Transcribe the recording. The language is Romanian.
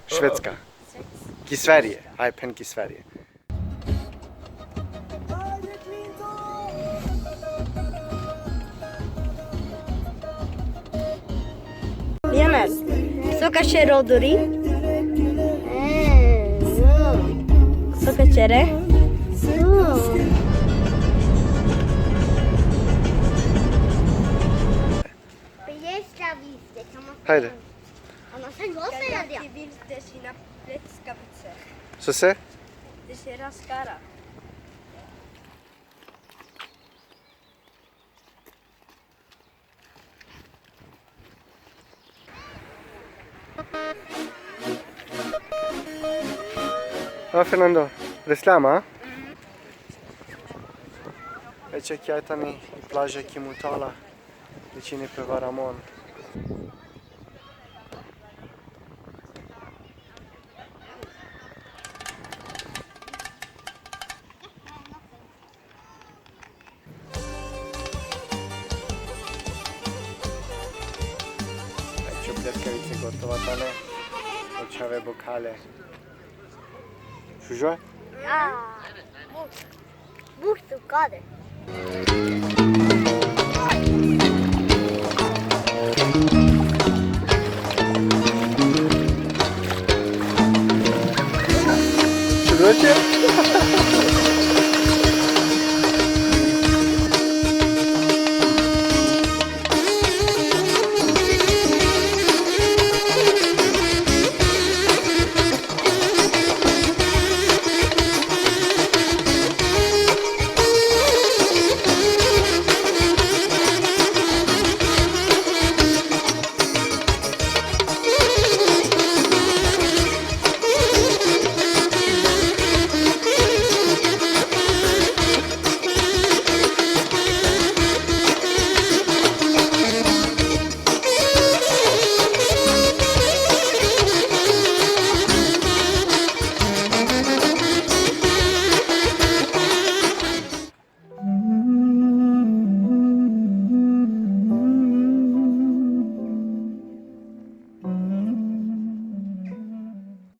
Švedska. I Sverige. Aj, penki Sverige. Lionel, suka się roduri, suka cere. Hajde. Ti vill det sina plättskavice. Så se. Det ser raskara. Ja, Fernando. Reslama? Aici chiar tani plaja Chimutala. Vicini pe Varamon. Aici o pljeskavice gotovane. Očave bokale. Šužo? Buk su kade. Šužo će?